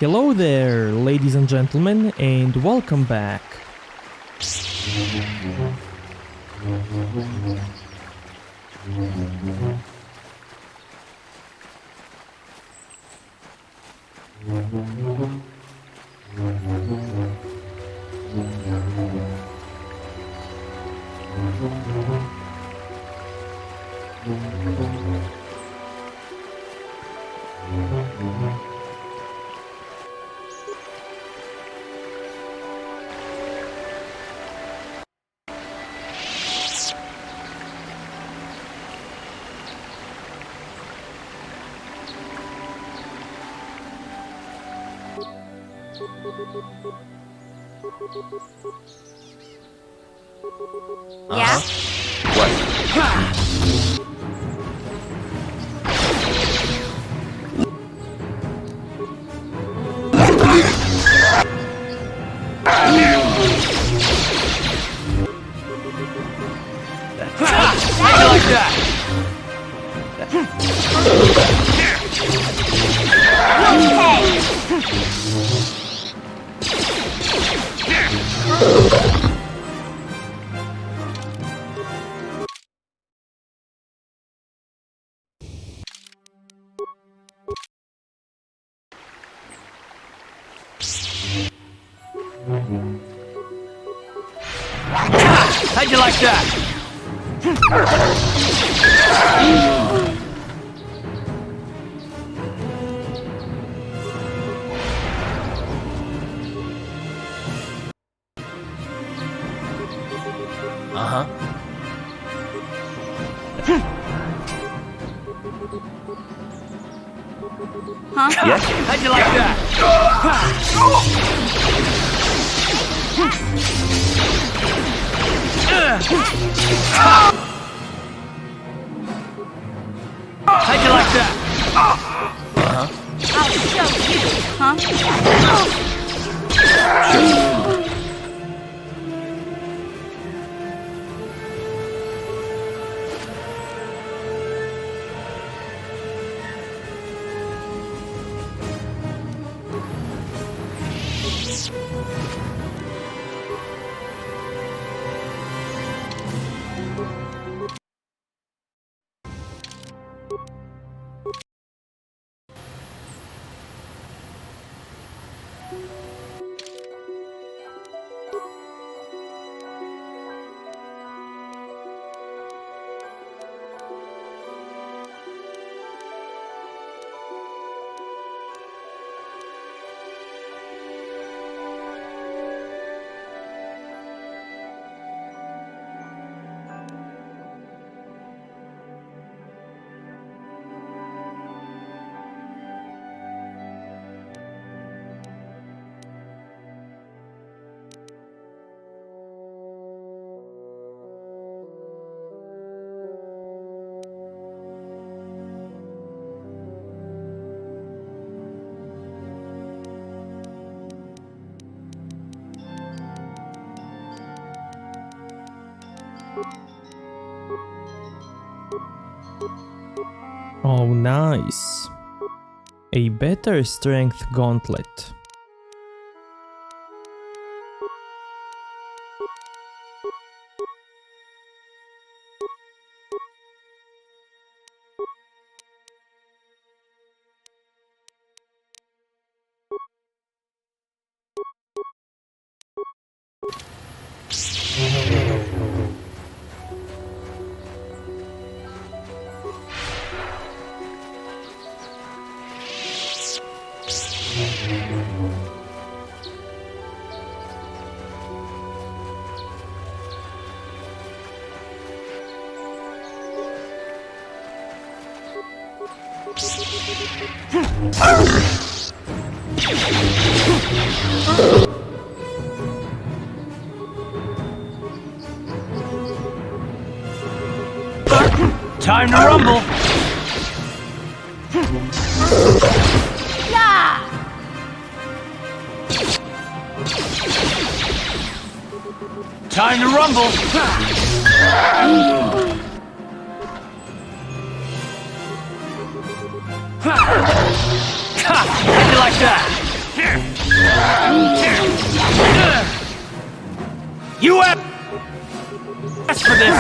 Hello there, ladies and gentlemen, and welcome back. Yeah? Like that. How'd you like that? Uh-huh. Huh? Yes? How'd you like that? How'd you like that? Uh-huh. I'll show you, huh? Oh, nice. A better strength gauntlet. Time to rumble. Yeah! Time to rumble. How'd you like that? You asked for this!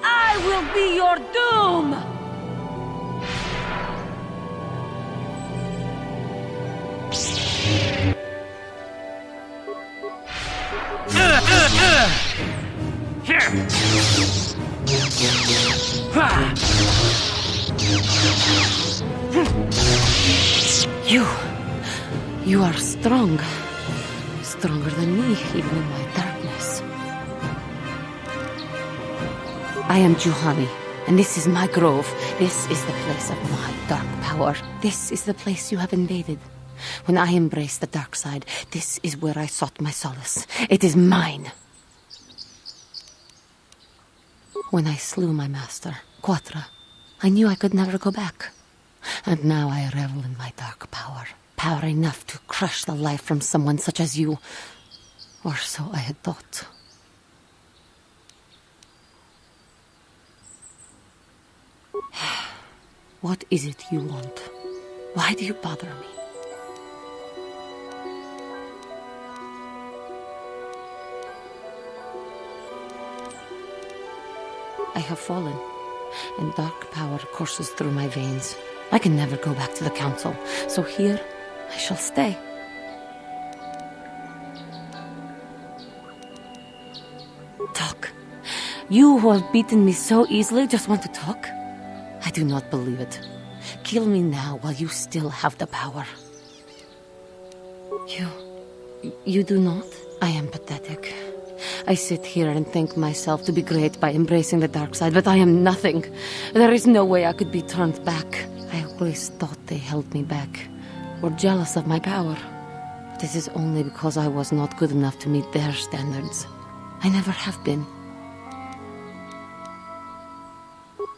I will be your doom! You are strong. Stronger than me, even in my darkness. I am Juhani, and this is my grove. This is the place of my dark power. This is the place you have invaded. When I embraced the dark side, this is where I sought my solace. It is mine. When I slew my master, Quatra, I knew I could never go back. And now I revel in my dark power. Power enough to crush the life from someone such as you. Or so I had thought. What is it you want? Why do you bother me? I have fallen, and dark power courses through my veins. I can never go back to the council, so here I shall stay. Talk. You who have beaten me so easily just want to talk? I do not believe it. Kill me now while you still have the power. You do not? I am pathetic. I sit here and think myself to be great by embracing the dark side, but I am nothing. There is no way I could be turned back. I always thought they held me back, were jealous of my power. This is only because I was not good enough to meet their standards. I never have been.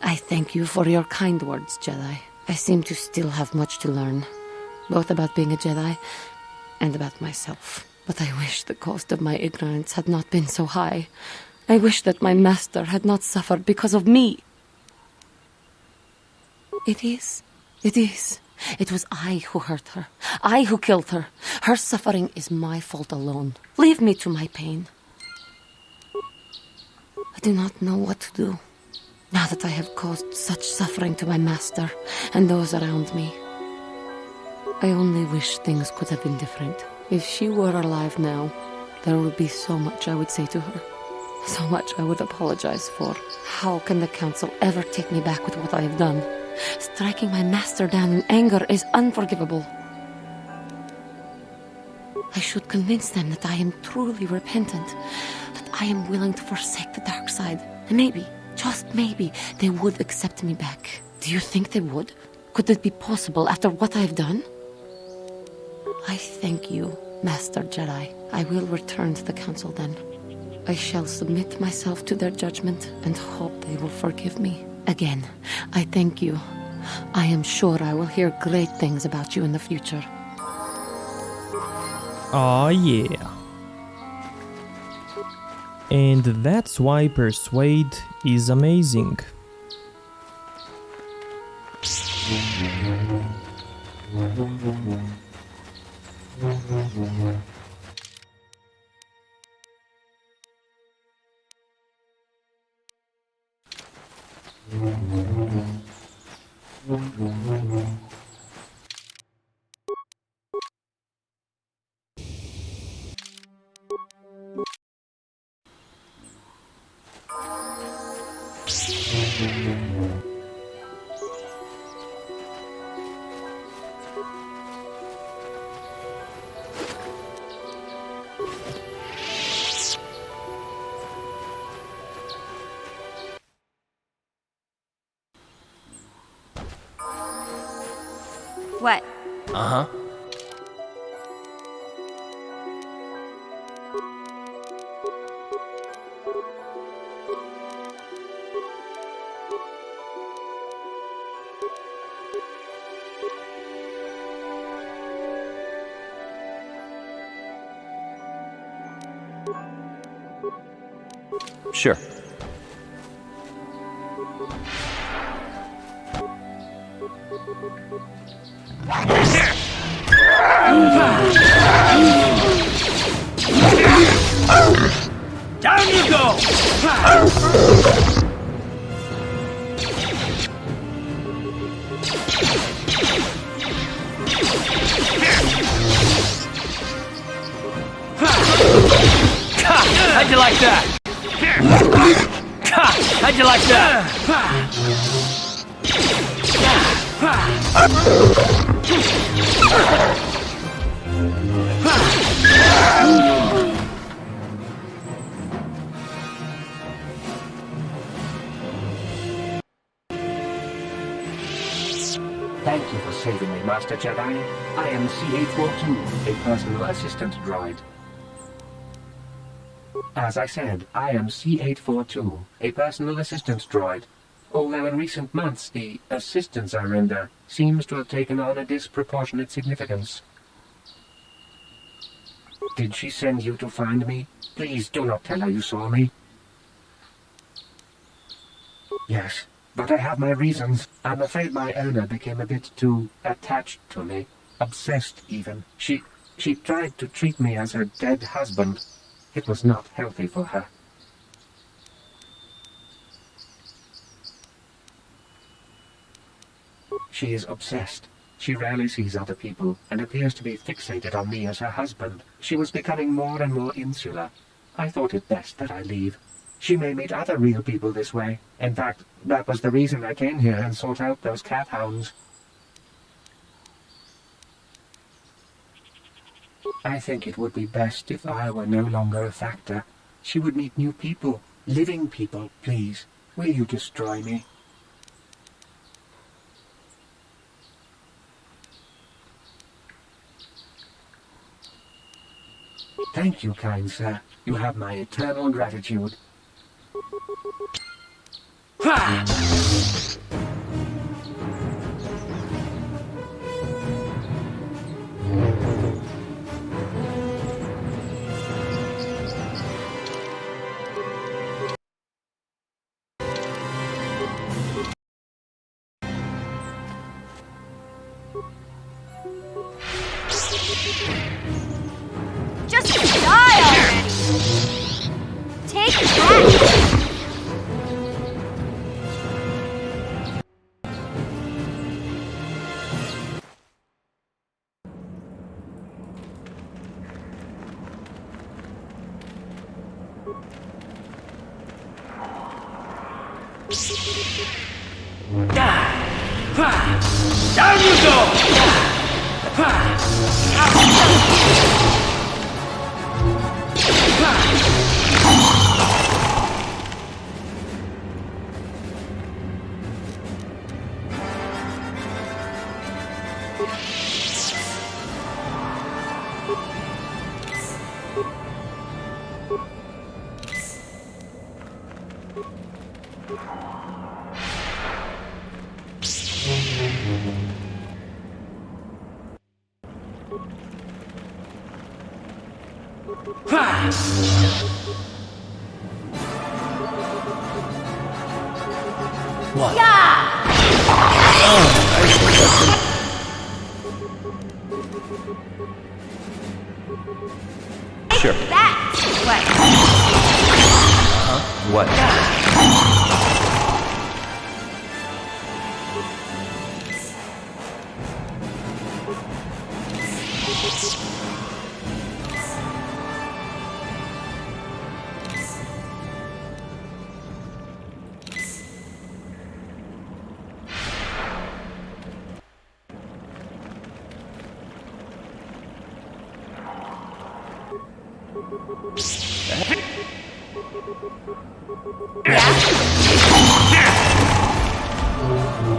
I thank you for your kind words, Jedi. I seem to still have much to learn, both about being a Jedi and about myself. But I wish the cost of my ignorance had not been so high. I wish that my master had not suffered because of me. It is. It was I who hurt her. I who killed her. Her suffering is my fault alone. Leave me to my pain. I do not know what to do, now that I have caused such suffering to my master and those around me. I only wish things could have been different. If she were alive now, there would be so much I would say to her. So much I would apologize for. How can the council ever take me back with what I have done? Striking my master down in anger is unforgivable. I should convince them that I am truly repentant, that I am willing to forsake the dark side. And maybe, just maybe, they would accept me back. Do you think they would? Could it be possible after what I have done? I thank you, Master Jedi. I will return to the council then. I shall submit myself to their judgment and hope they will forgive me. Again, I thank you. I am sure I will hear great things about you in the future. Aw, yeah. And that's why Persuade is amazing. What? Uh-huh. Sure. Down you go! How'd you like that? How'd you like that? Thank you for saving me, Master Jedi. I am C-842, a personal assistant droid. As I said, I am C-842, a personal assistant droid. Although in recent months the assistance I render seems to have taken on a disproportionate significance. Did she send you to find me? Please do not tell her you saw me. Yes, but I have my reasons. I'm afraid my owner became a bit too attached to me. Obsessed, even. She tried to treat me as her dead husband. It was not healthy for her. She is obsessed. She rarely sees other people, and appears to be fixated on me as her husband. She was becoming more and more insular. I thought it best that I leave. She may meet other real people this way. In fact, that was the reason I came here and sought out those cat hounds. I think it would be best if I were no longer a factor. She would meet new people. Living people, please. Will you destroy me? Thank you, kind sir. You have my eternal gratitude. Just die already! Take that! Down you go! What? Sure. That way. What?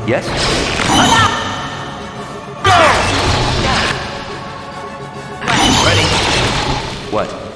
Yes? Go! What?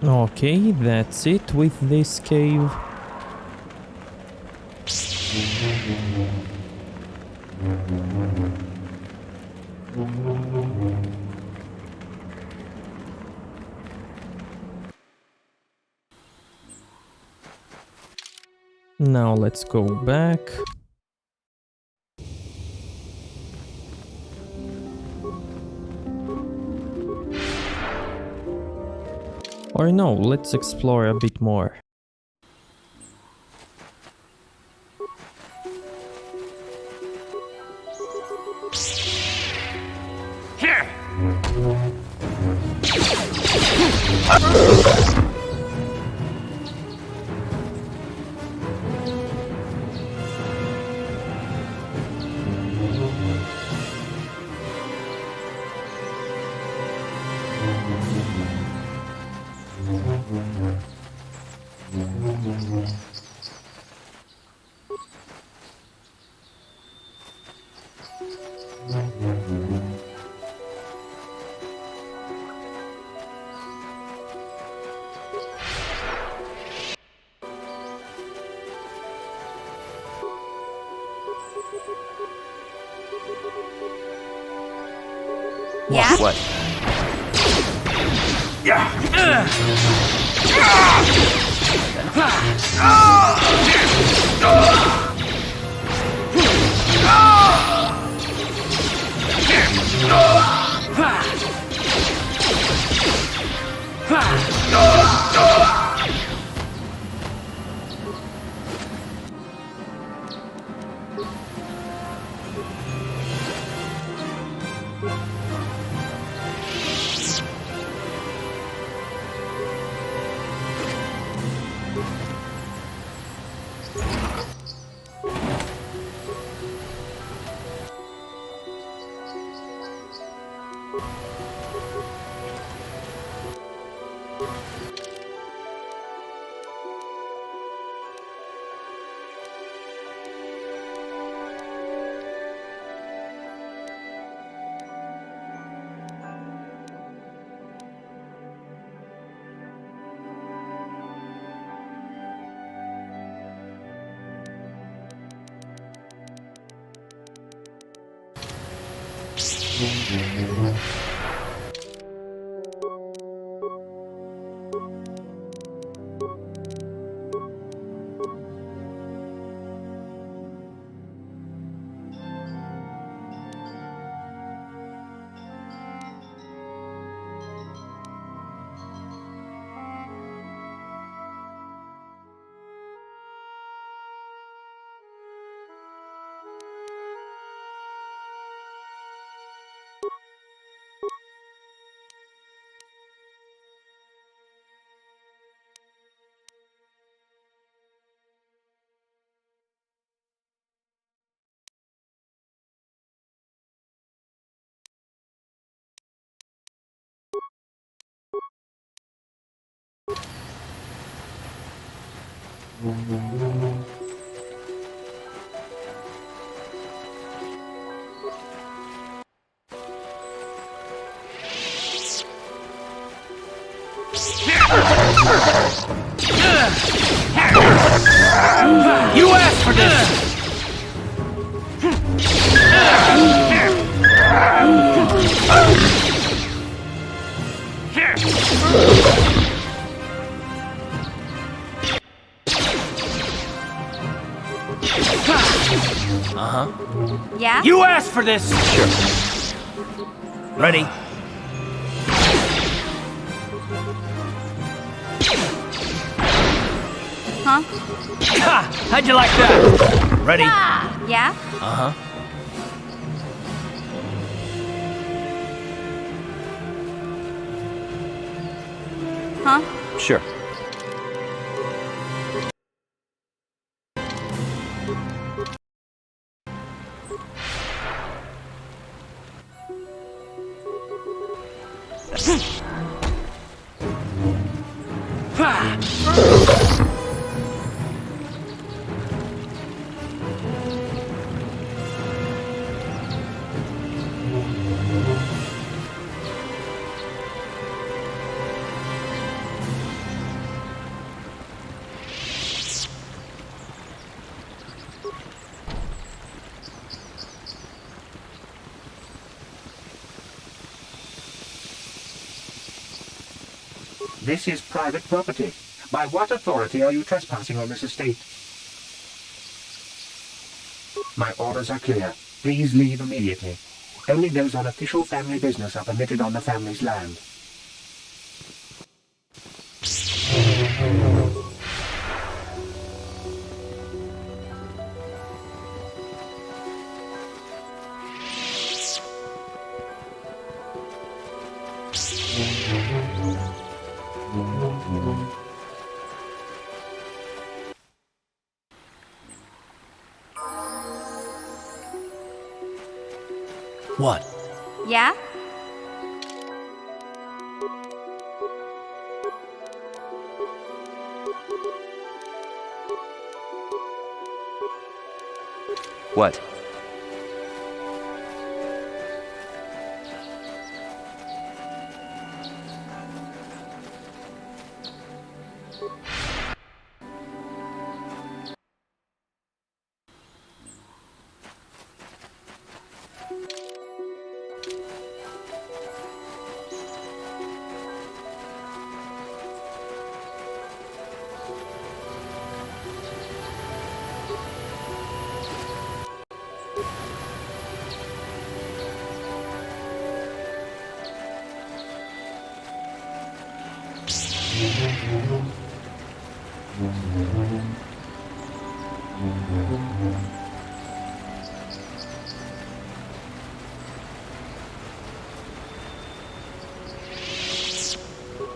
Okay, that's it with this cave. Now let's go back. Or no, let's explore a bit more. Here! Yeah? What? You asked for this! Yeah? You asked for this! Sure. Ready? Huh? Ha! How'd you like that? Ready? Yeah? Uh-huh. Huh? Sure. This is private property. By what authority are you trespassing on this estate? My orders are clear. Please leave immediately. Only those on official family business are permitted on the family's land. What? Yeah? What?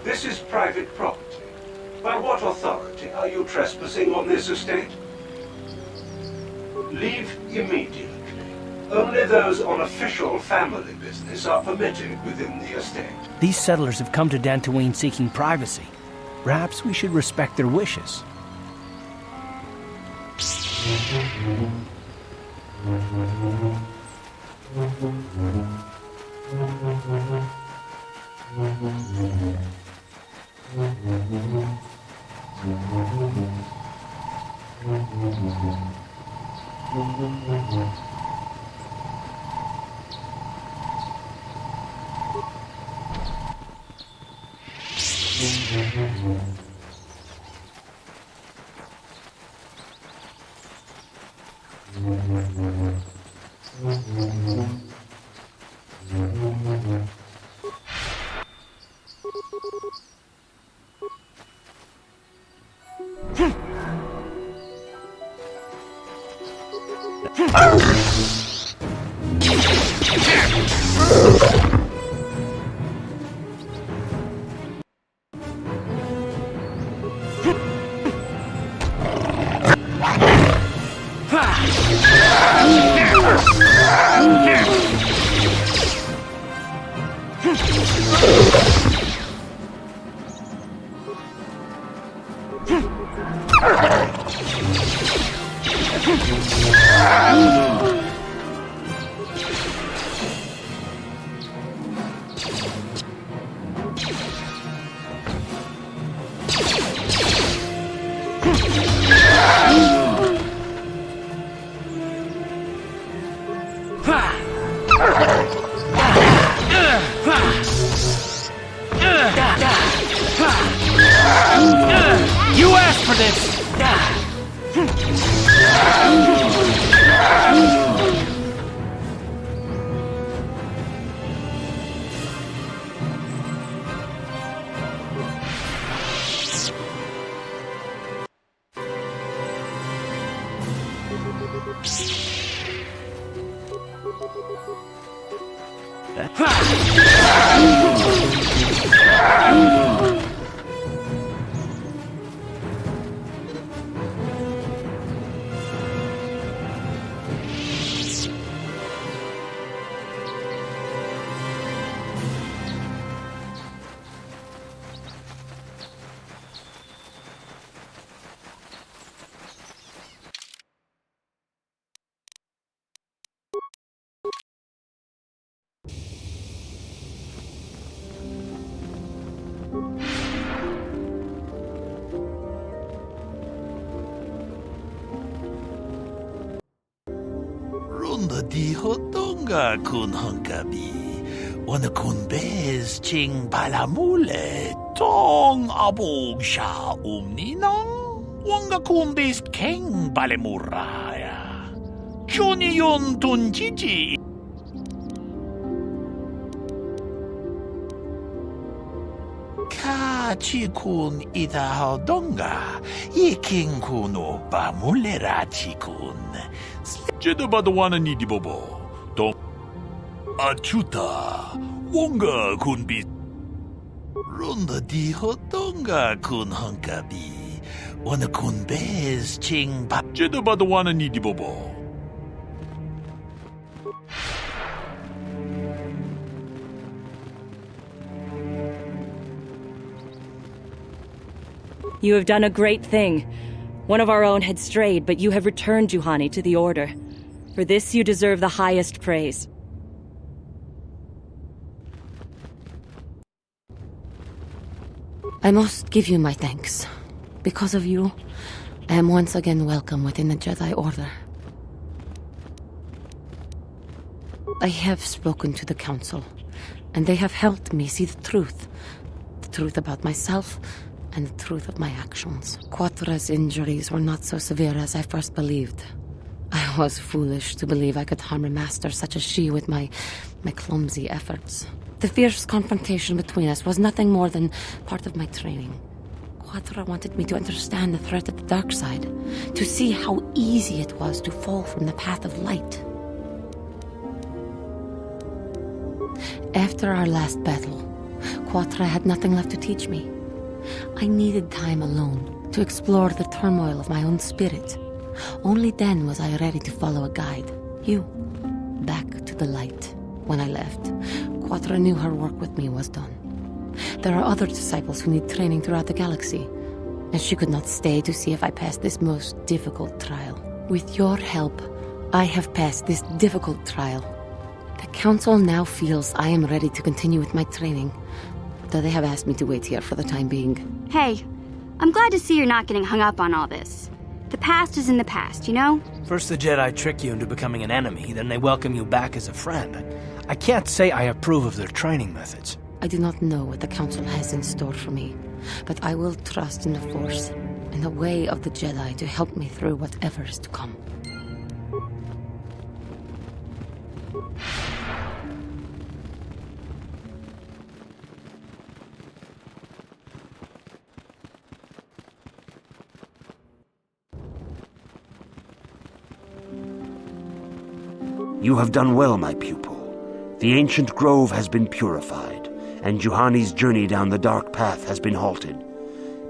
This is private property. By what authority are you trespassing on this estate? Leave immediately. Only those on official family business are permitted within the estate. These settlers have come to Dantooine seeking privacy. Perhaps we should respect their wishes. You asked for this! Runda di hotonga kun hunkabi. Wana kun bez ching palamule. Tong abog sha umninang. Wanga kun bez keng balemuraya. Johnny yon tunjiji. Kachi kun ita hodonga. Iking kuno pamulera chikun. Jeda badawana ni di bobo. Dong achuta. Wonga kun bi. Runda di hotonga kun hunkabi. Wana kun bez ching pa. Jeda badawana ni di bobo. You have done a great thing. One of our own had strayed, but you have returned Juhani to the Order. For this you deserve the highest praise. I must give you my thanks. Because of you, I am once again welcome within the Jedi Order. I have spoken to the Council, and they have helped me see the truth. The truth about myself, and the truth of my actions. Quatra's injuries were not so severe as I first believed. I was foolish to believe I could harm a master such as she with my clumsy efforts. The fierce confrontation between us was nothing more than part of my training. Quatra wanted me to understand the threat of the dark side, to see how easy it was to fall from the path of light. After our last battle, Quatra had nothing left to teach me. I needed time alone to explore the turmoil of my own spirit. Only then was I ready to follow a guide. You. back to the light. When I left, Quattro knew her work with me was done. There are other disciples who need training throughout the galaxy, and she could not stay to see if I passed this most difficult trial. With your help, I have passed this difficult trial. The Council now feels I am ready to continue with my training, though they have asked me to wait here for the time being. Hey, I'm glad to see you're not getting hung up on all this. The past is in the past, you know? First the Jedi trick you into becoming an enemy, then they welcome you back as a friend. I can't say I approve of their training methods. I do not know what the Council has in store for me, but I will trust in the Force, in the way of the Jedi to help me through whatever is to come. You have done well, my pupil. The ancient grove has been purified, and Juhani's journey down the dark path has been halted.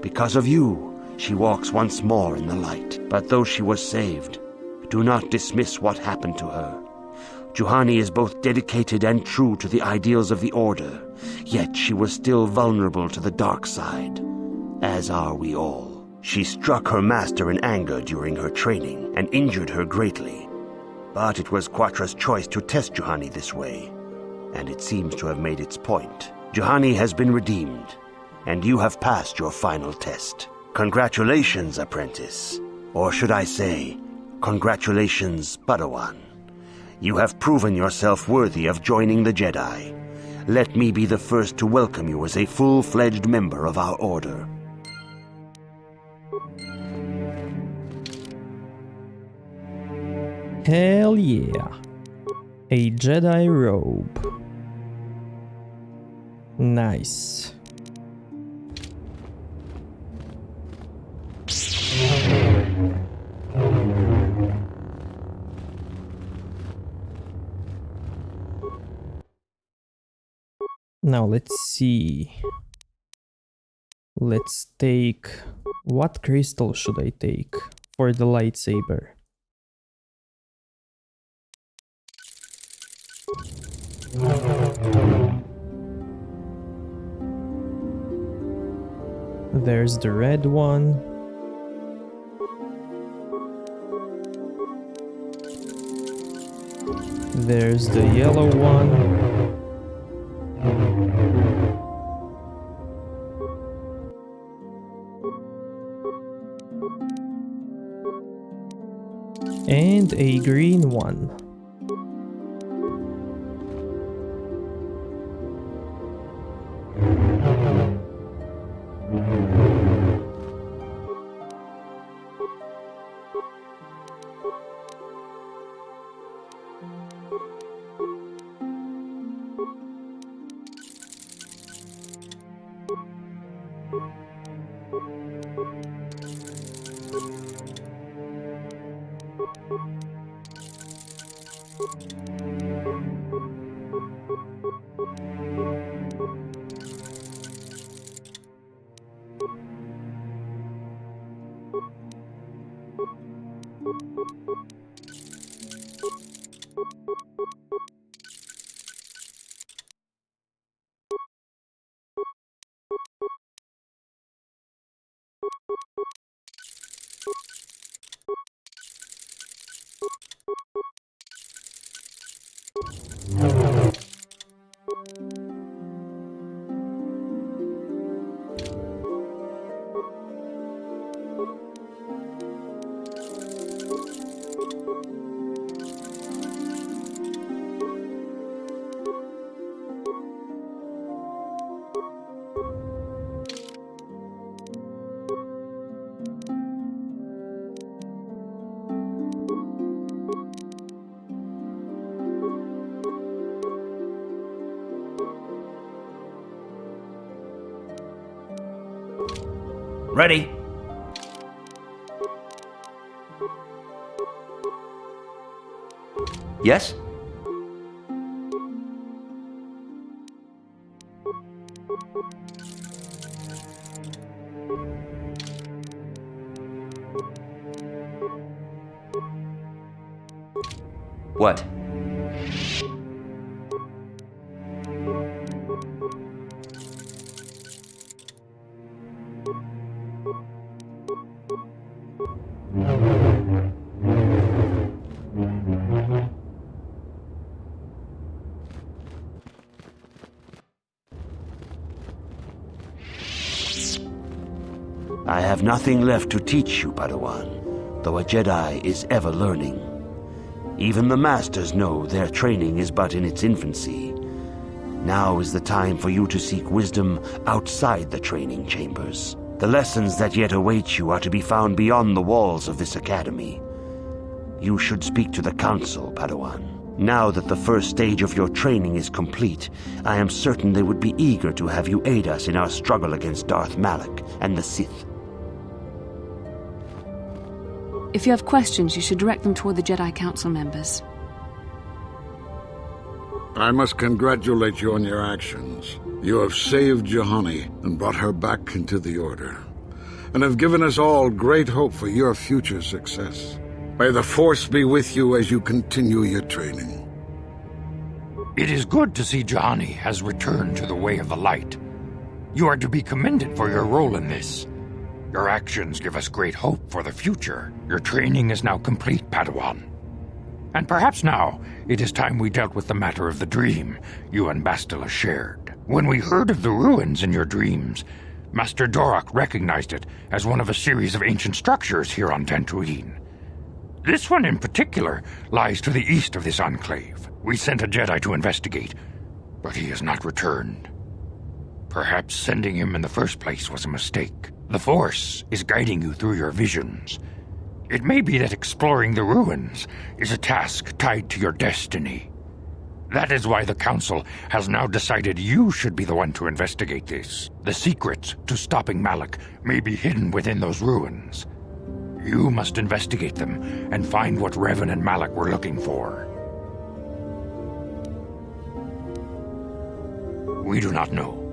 Because of you, she walks once more in the light. But though she was saved, do not dismiss what happened to her. Juhani is both dedicated and true to the ideals of the Order, yet she was still vulnerable to the dark side, as are we all. She struck her master in anger during her training and injured her greatly. But it was Quattra's choice to test Juhani this way, and it seems to have made its point. Juhani has been redeemed, and you have passed your final test. Congratulations, apprentice. Or should I say, congratulations, Padawan. You have proven yourself worthy of joining the Jedi. Let me be the first to welcome you as a full-fledged member of our Order. Hell yeah. A Jedi robe. Nice. Now let's see. Let's take... What crystal should I take for the lightsaber? There's the red one. There's the yellow one. And a green one. Ready? Yes? What? I have nothing left to teach you, Padawan, though a Jedi is ever learning. Even the Masters know their training is but in its infancy. Now is the time for you to seek wisdom outside the training chambers. The lessons that yet await you are to be found beyond the walls of this academy. You should speak to the Council, Padawan. Now that the first stage of your training is complete, I am certain they would be eager to have you aid us in our struggle against Darth Malak and the Sith. If you have questions, you should direct them toward the Jedi Council members. I must congratulate you on your actions. You have saved Juhani and brought her back into the Order, and have given us all great hope for your future success. May the Force be with you as you continue your training. It is good to see Juhani has returned to the way of the light. You are to be commended for your role in this. Your actions give us great hope for the future. Your training is now complete, Padawan. And perhaps now, it is time we dealt with the matter of the dream you and Bastila shared. When we heard of the ruins in your dreams, Master Dorak recognized it as one of a series of ancient structures here on Dantooine. This one in particular lies to the east of this enclave. We sent a Jedi to investigate, but he has not returned. Perhaps sending him in the first place was a mistake. The Force is guiding you through your visions. It may be that exploring the ruins is a task tied to your destiny. That is why the Council has now decided you should be the one to investigate this. The secrets to stopping Malak may be hidden within those ruins. You must investigate them and find what Revan and Malak were looking for. We do not know.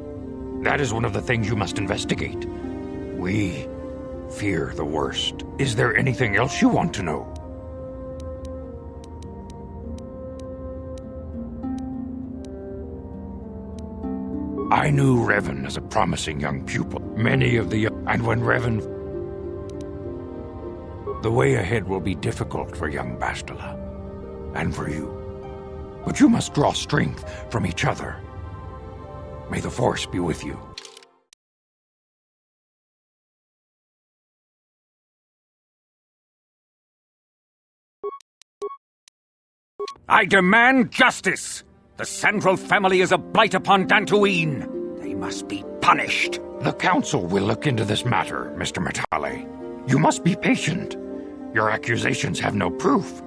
That is one of the things you must investigate. We fear the worst. Is there anything else you want to know? I knew Revan as a promising young pupil. Many of the and when Revan... The way ahead will be difficult for young Bastila, and for you. But you must draw strength from each other. May the Force be with you. I demand justice! The Sandral family is a blight upon Dantooine. They must be punished. The Council will look into this matter, Mr. Matale. You must be patient. Your accusations have no proof,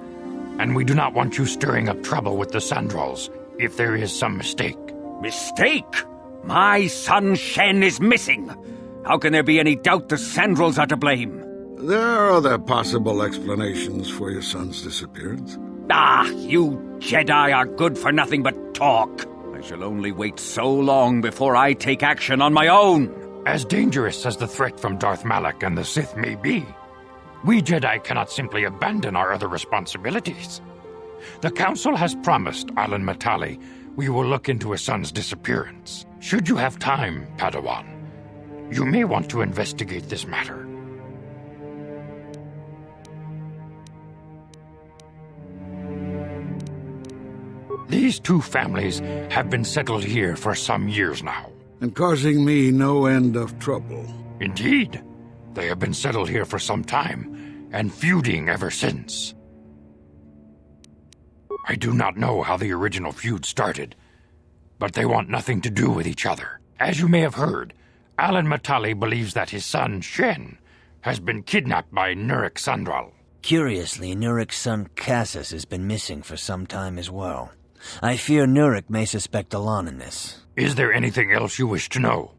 and we do not want you stirring up trouble with the Sandrals if there is some mistake. Mistake? My son Shen is missing. How can there be any doubt the Sandrals are to blame? There are other possible explanations for your son's disappearance. Ah, you Jedi are good for nothing but talk. I shall only wait so long before I take action on my own. As dangerous as the threat from Darth Malak and the Sith may be, we Jedi cannot simply abandon our other responsibilities. The Council has promised Alan Matale we will look into his son's disappearance. Should you have time, Padawan, you may want to investigate this matter. These two families have been settled here for some years now. And causing me no end of trouble. Indeed. They have been settled here for some time, and feuding ever since. I do not know how the original feud started, but they want nothing to do with each other. As you may have heard, Alan Matale believes that his son, Shen, has been kidnapped by Nurik Sandral. Curiously, Nurik's son Cassius has been missing for some time as well. I fear Nurik may suspect Alon in this. Is there anything else you wish to know?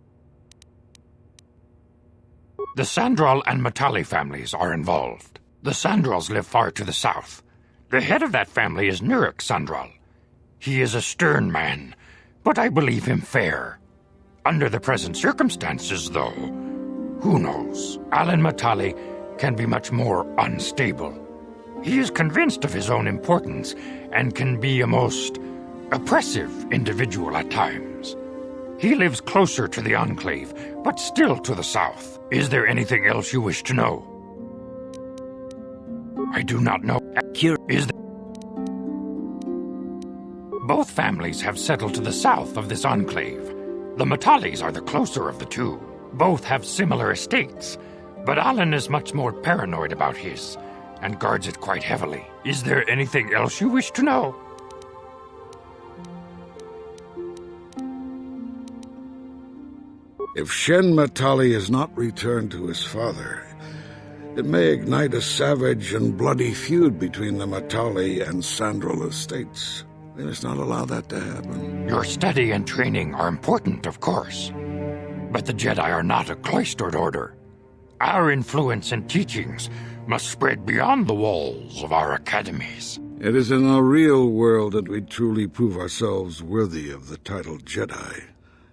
The Sandral and Matale families are involved. The Sandrals live far to the south. The head of that family is Nurik Sandral. He is a stern man, but I believe him fair. Under the present circumstances, though, who knows? Alan Matale can be much more unstable. He is convinced of his own importance and can be a most oppressive individual at times. He lives closer to the Enclave, but still to the south. Is there anything else you wish to know? I do not know. Both families have settled to the south of this enclave. The Matales are the closer of the two. Both have similar estates, But Alan is much more paranoid about his, and guards it quite heavily. Is there anything else you wish to know? If Shen Matali is not returned to his father, it may ignite a savage and bloody feud between the Matali and Sandral estates. We must not allow that to happen. Your study and training are important, of course. But the Jedi are not a cloistered order. Our influence and teachings must spread beyond the walls of our academies. It is in the real world that we truly prove ourselves worthy of the title Jedi.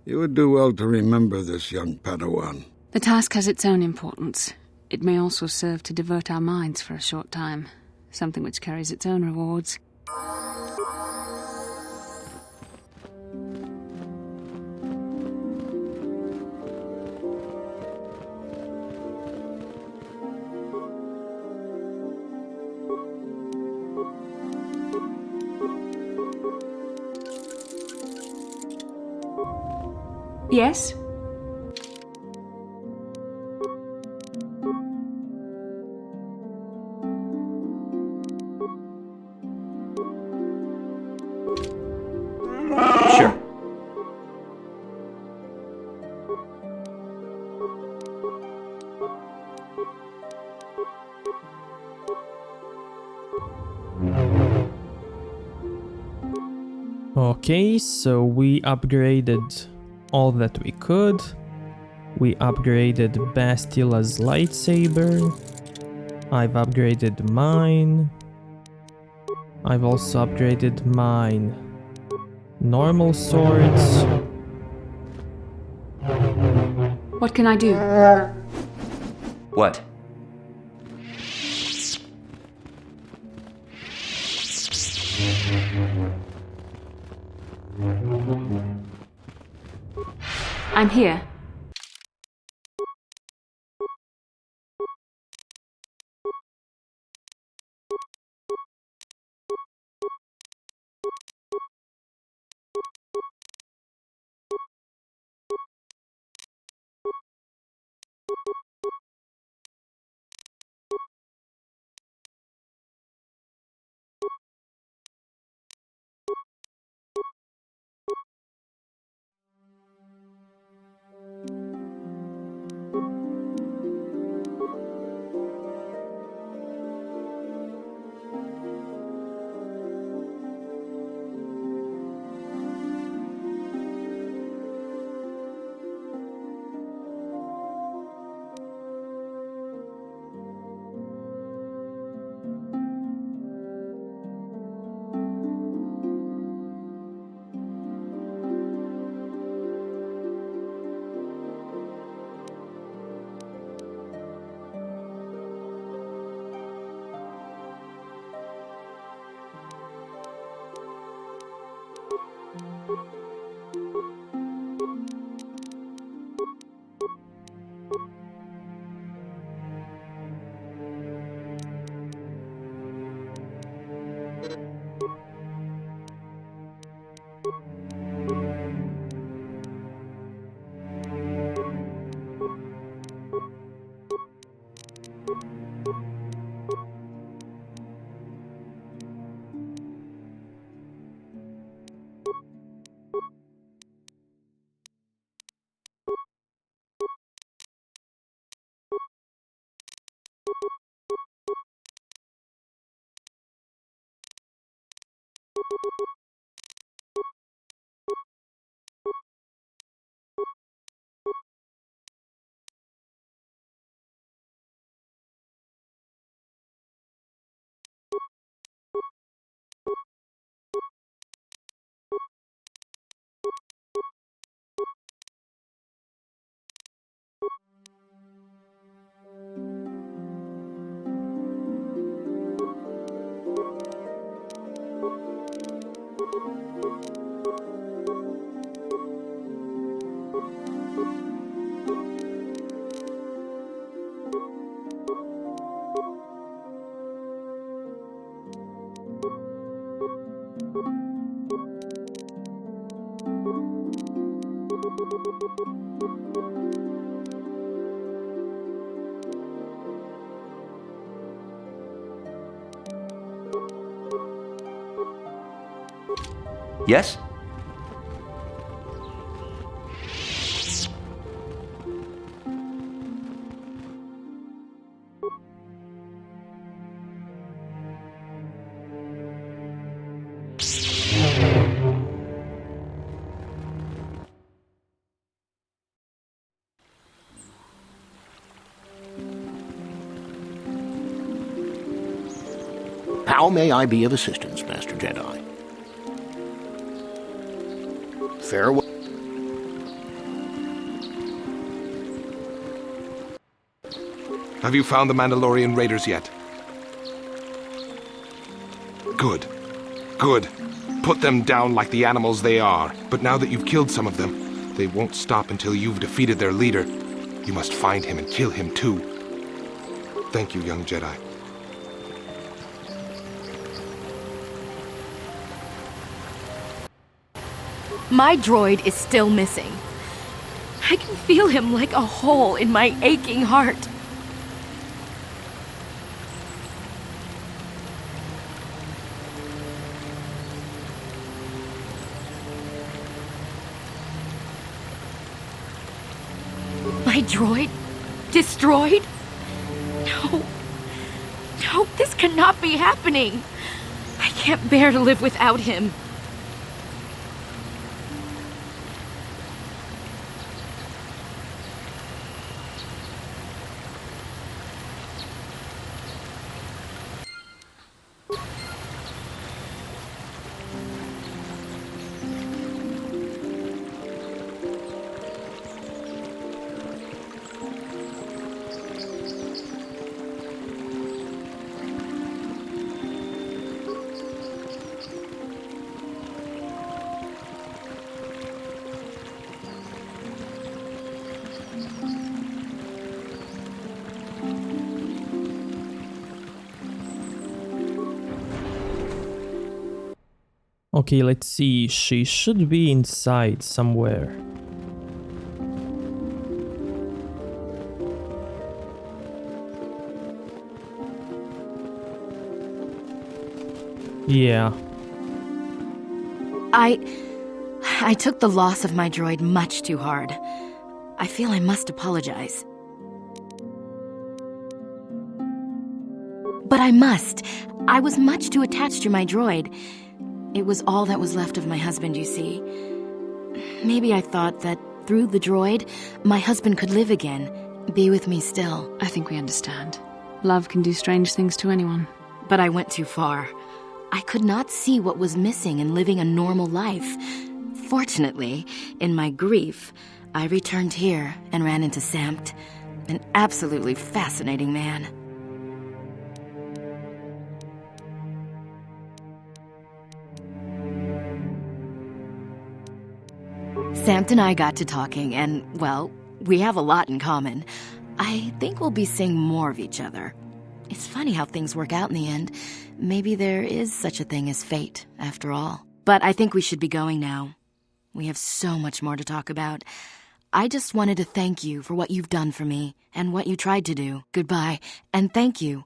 You would do well to remember this, young Padawan. The task has its own importance. It may also serve to divert our minds for a short time, something which carries its own rewards. Yes? Sure. Okay, so we upgraded all that we could. We upgraded Bastila's lightsaber. I've upgraded mine. I've also upgraded mine. Normal swords. What can I do? What? I'm here. Yes? How may I be of assistance, Master Jedi? Farewell. Have you found the Mandalorian raiders yet? Good. Good. Put them down like the animals they are. But now that you've killed some of them, they won't stop until you've defeated their leader. You must find him and kill him too. Thank you, young Jedi. My droid is still missing. I can feel him like a hole in my aching heart. My droid? Destroyed? No. No, this cannot be happening. I can't bear to live without him. Okay, let's see. She should be inside somewhere. Yeah. I took the loss of my droid much too hard. I feel I must apologize. But I must. I was much too attached to my droid. It was all that was left of my husband, you see. Maybe I thought that through the droid, my husband could live again, be with me still. I think we understand. Love can do strange things to anyone. But I went too far. I could not see what was missing in living a normal life. Fortunately, in my grief, I returned here and ran into Samt, an absolutely fascinating man. Samt and I got to talking, and, well, we have a lot in common. I think we'll be seeing more of each other. It's funny how things work out in the end. Maybe there is such a thing as fate, after all. But I think we should be going now. We have so much more to talk about. I just wanted to thank you for what you've done for me, and what you tried to do. Goodbye, and thank you.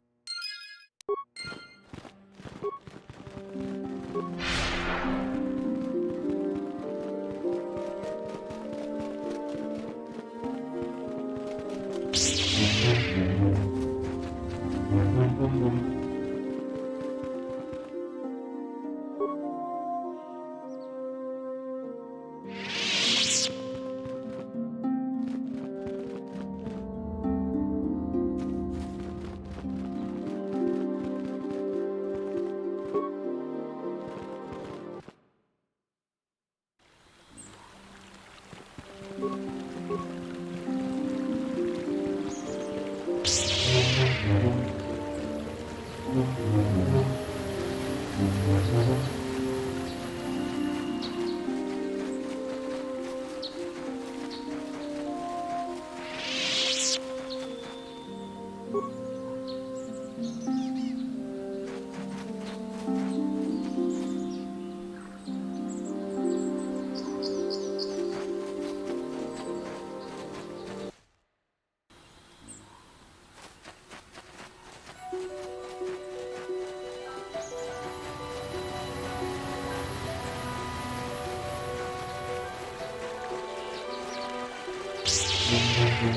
This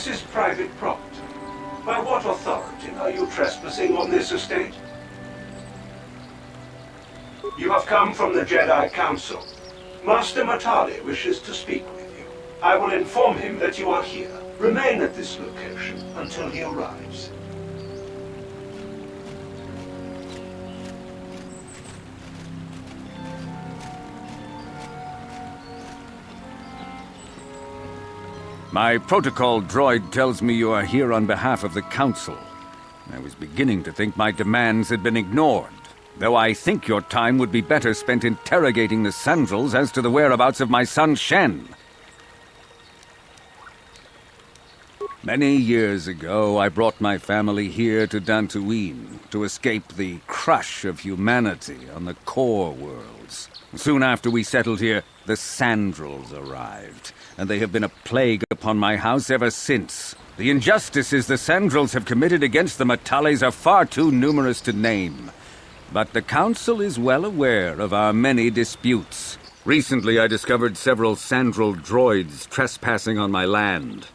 is private property. By what authority are you trespassing on this estate? You have come from the Jedi Council. Master Matali wishes to speak with you. I will inform him that you are here. Remain at this location until he arrives. My protocol droid tells me you are here on behalf of the Council. I was beginning to think my demands had been ignored, though I think your time would be better spent interrogating the Sandrels as to the whereabouts of my son Shen. Many years ago, I brought my family here to Dantooine to escape the crush of humanity on the core worlds. Soon after we settled here, the Sandrels arrived, and they have been a plague upon my house ever since. The injustices the Sandrels have committed against the Matales are far too numerous to name. But the Council is well aware of our many disputes. Recently, I discovered several Sandrel droids trespassing on my land.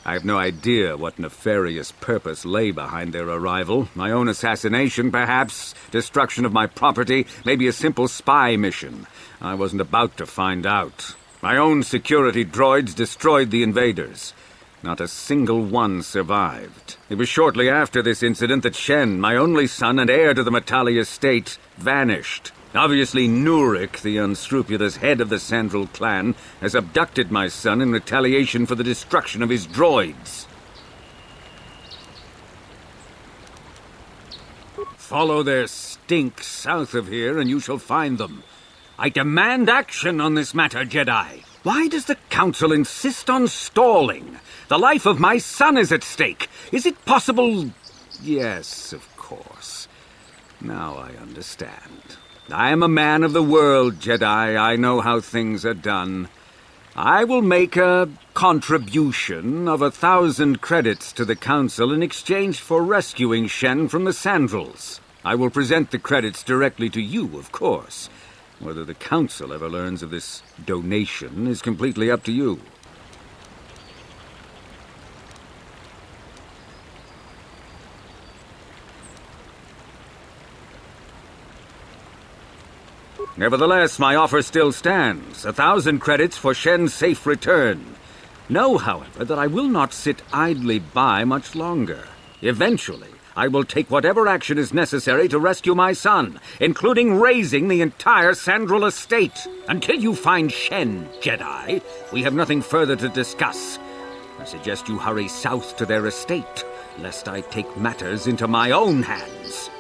I have no idea what nefarious purpose lay behind their arrival. My own assassination, perhaps. Destruction of my property. Maybe a simple spy mission. I wasn't about to find out. My own security droids destroyed the invaders. Not a single one survived. It was shortly after this incident that Shen, my only son and heir to the Matali estate, vanished. Obviously, Nurik, the unscrupulous head of the Sandrel clan, has abducted my son in retaliation for the destruction of his droids. Follow their stink south of here and you shall find them. I demand action on this matter, Jedi. Why does the Council insist on stalling? The life of my son is at stake. Is it possible? Yes, of course. Now I understand. I am a man of the world, Jedi. I know how things are done. I will make a contribution of 1,000 credits to the Council in exchange for rescuing Shen from the Sandrels. I will present the credits directly to you, of course. Whether the Council ever learns of this donation is completely up to you. Nevertheless, my offer still stands. 1,000 credits for Shen's safe return. Know, however, that I will not sit idly by much longer. Eventually, I will take whatever action is necessary to rescue my son, including raising the entire Sandrel estate. Until you find Shen, Jedi, we have nothing further to discuss. I suggest you hurry south to their estate, lest I take matters into my own hands.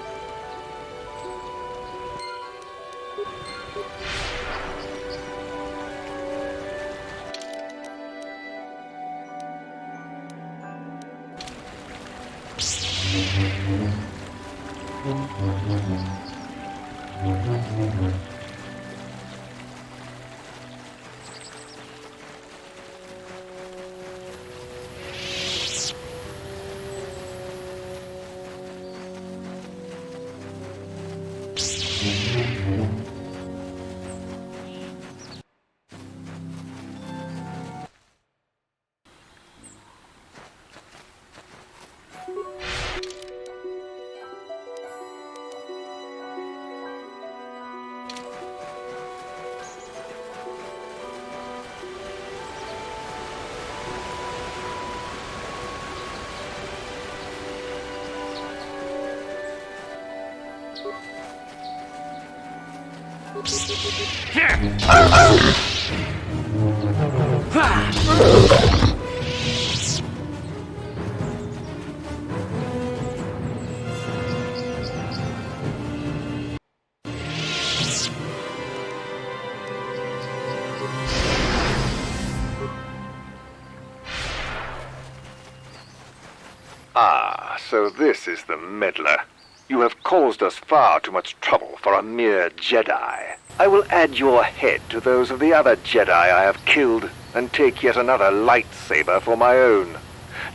Ah, so this is the meddler. You have caused us far too much trouble for a mere Jedi. I will add your head to those of the other Jedi I have killed. and take yet another lightsaber for my own.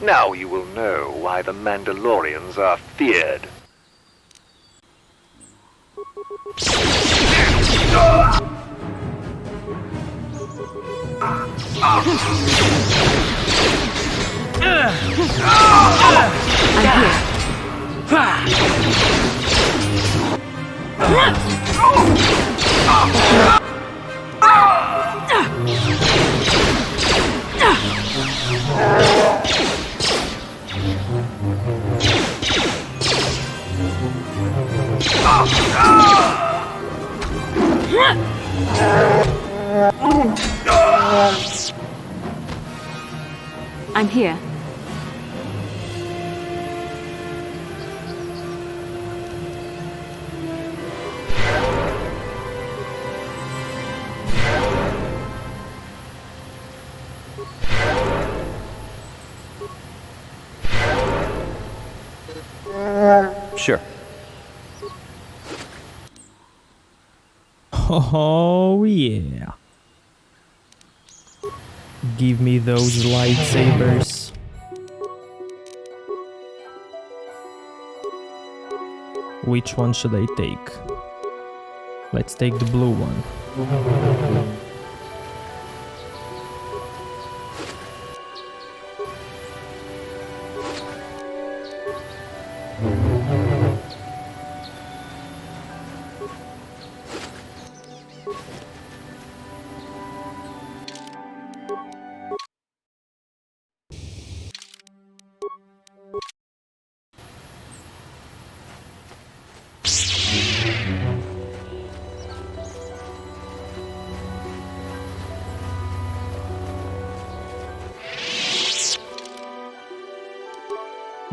Now you will know why the Mandalorians are feared. I'm here. Sure. Oh yeah. Give me those lightsabers. Which one should I take? Let's take the blue one.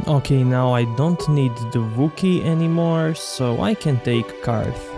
Okay, now I don't need the Wookiee anymore, so I can take Karth.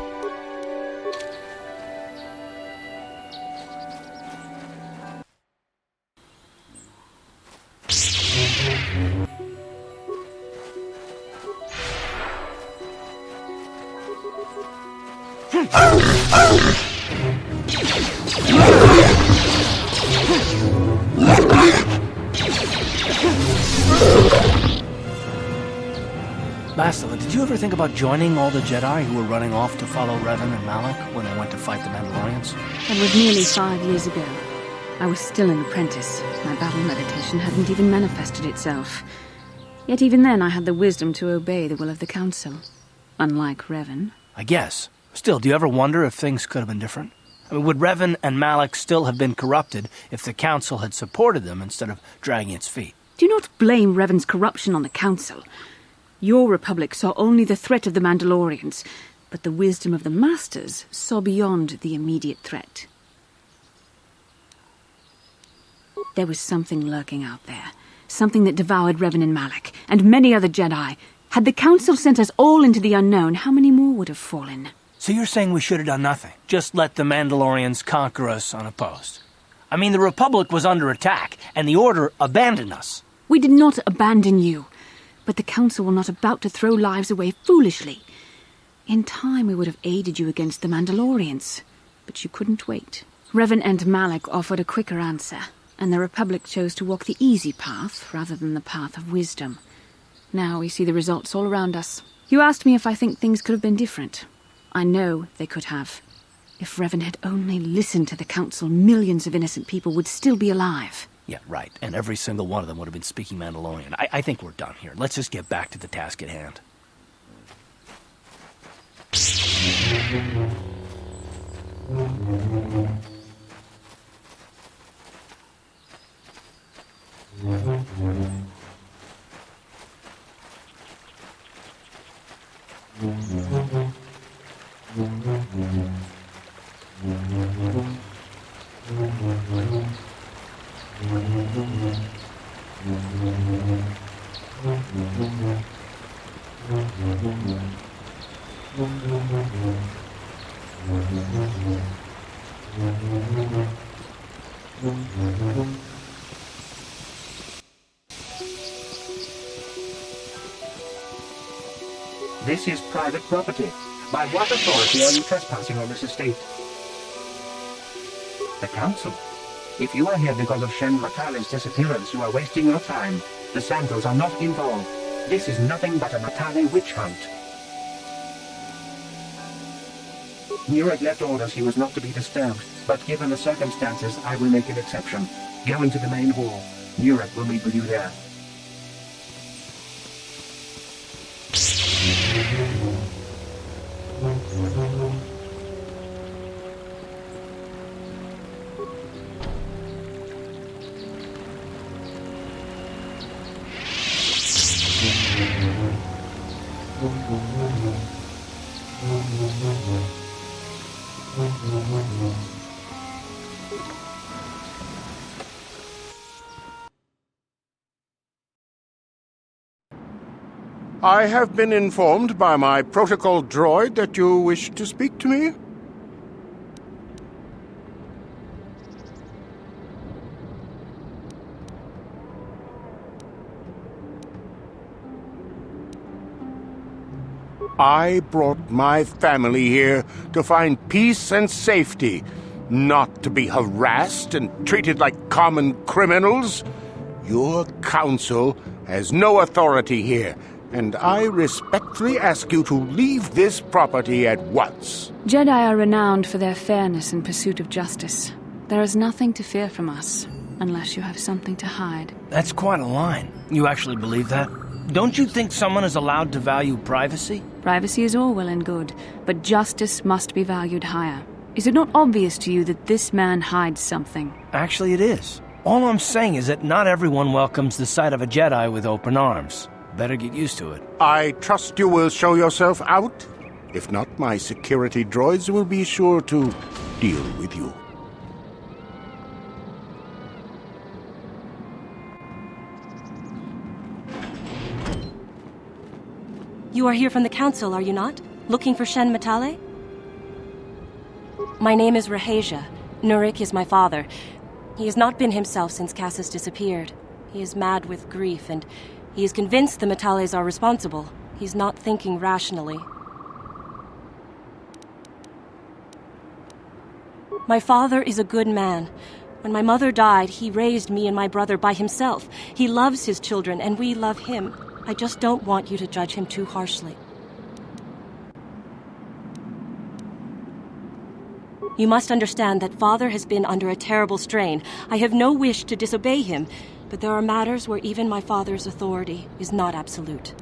Bastila, did you ever think about joining all the Jedi who were running off to follow Revan and Malak when they went to fight the Mandalorians? That was nearly 5 years ago. I was still an apprentice. My battle meditation hadn't even manifested itself. Yet even then I had the wisdom to obey the will of the Council. Unlike Revan. I guess. Still, do you ever wonder if things could have been different? I mean, would Revan and Malak still have been corrupted if the Council had supported them instead of dragging its feet? Do not blame Revan's corruption on the Council. Your Republic saw only the threat of the Mandalorians, but the wisdom of the Masters saw beyond the immediate threat. There was something lurking out there. Something that devoured Revan and Malak, and many other Jedi. Had the Council sent us all into the unknown, how many more would have fallen? So you're saying we should have done nothing? Just let the Mandalorians conquer us unopposed? I mean, the Republic was under attack, and the Order abandoned us. We did not abandon you. But the Council were not about to throw lives away foolishly. In time, we would have aided you against the Mandalorians. But you couldn't wait. Revan and Malak offered a quicker answer, and the Republic chose to walk the easy path rather than the path of wisdom. Now we see the results all around us. You asked me if I think things could have been different. I know they could have. If Revan had only listened to the Council, millions of innocent people would still be alive. Yeah, right. And every single one of them would have been speaking Mandalorian. I think we're done here. Let's just get back to the task at hand. This is private property. By what authority are you trespassing on this estate? The Council. If you are here because of Shen Matale's disappearance, you are wasting your time. The Sandals are not involved. This is nothing but a Matale witch hunt. Nurek left orders he was not to be disturbed, but given the circumstances, I will make an exception. Go into the main hall. Nurek will meet with you there. I have been informed by my protocol droid that you wish to speak to me. I brought my family here to find peace and safety, not to be harassed and treated like common criminals. Your council has no authority here, and I respectfully ask you to leave this property at once. Jedi are renowned for their fairness in pursuit of justice. There is nothing to fear from us, unless you have something to hide. That's quite a line. You actually believe that? Don't you think someone is allowed to value privacy? Privacy is all well and good, but justice must be valued higher. Is it not obvious to you that this man hides something? Actually, it is. All I'm saying is that not everyone welcomes the sight of a Jedi with open arms. Better get used to it. I trust you will show yourself out. If not, my security droids will be sure to deal with you. You are here from the Council, are you not? Looking for Shen Matale? My name is Rahasia. Nurek is my father. He has not been himself since Cassis disappeared. He is mad with grief, and he is convinced the Matales are responsible. He's not thinking rationally. My father is a good man. When my mother died, he raised me and my brother by himself. He loves his children, and we love him. I just don't want you to judge him too harshly. You must understand that Father has been under a terrible strain. I have no wish to disobey him, but there are matters where even my father's authority is not absolute.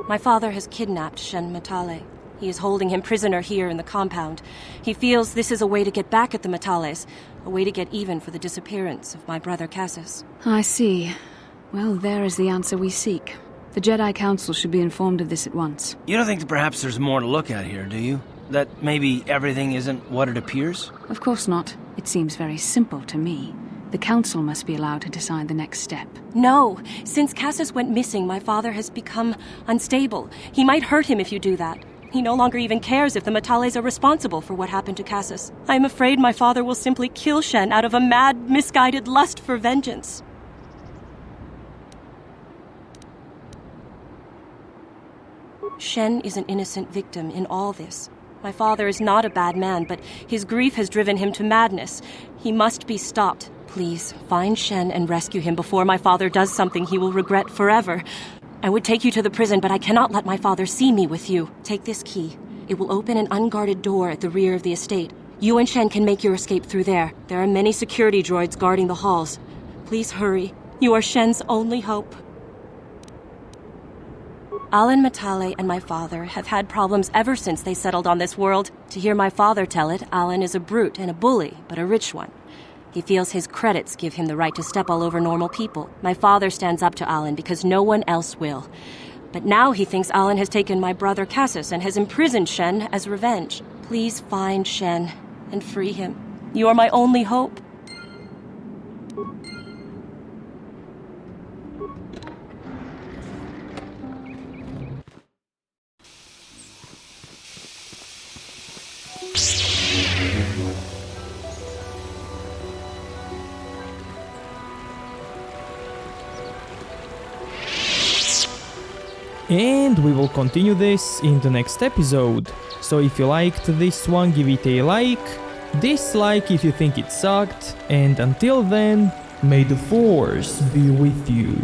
My father has kidnapped Shen Matale. He is holding him prisoner here in the compound. He feels this is a way to get back at the Matales, a way to get even for the disappearance of my brother Cassis. I see. Well, there is the answer we seek. The Jedi Council should be informed of this at once. You don't think that perhaps there's more to look at here, do you? That maybe everything isn't what it appears? Of course not. It seems very simple to me. The Council must be allowed to decide the next step. No! Since Cassis went missing, my father has become unstable. He might hurt him if you do that. He no longer even cares if the Matales are responsible for what happened to Cassis. I am afraid my father will simply kill Shen out of a mad, misguided lust for vengeance. Shen is an innocent victim in all this. My father is not a bad man, but his grief has driven him to madness. He must be stopped. Please, find Shen and rescue him before my father does something he will regret forever. I would take you to the prison, but I cannot let my father see me with you. Take this key. It will open an unguarded door at the rear of the estate. You and Shen can make your escape through there. There are many security droids guarding the halls. Please hurry. You are Shen's only hope. Alan Matale and my father have had problems ever since they settled on this world. To hear my father tell it, Alan is a brute and a bully, but a rich one. He feels his credits give him the right to step all over normal people. My father stands up to Alan because no one else will. But now he thinks Alan has taken my brother Cassis and has imprisoned Shen as revenge. Please find Shen and free him. You are my only hope. And we will continue this in the next episode. So if you liked this one, give it a like, dislike if you think it sucked, and until then, may the Force be with you.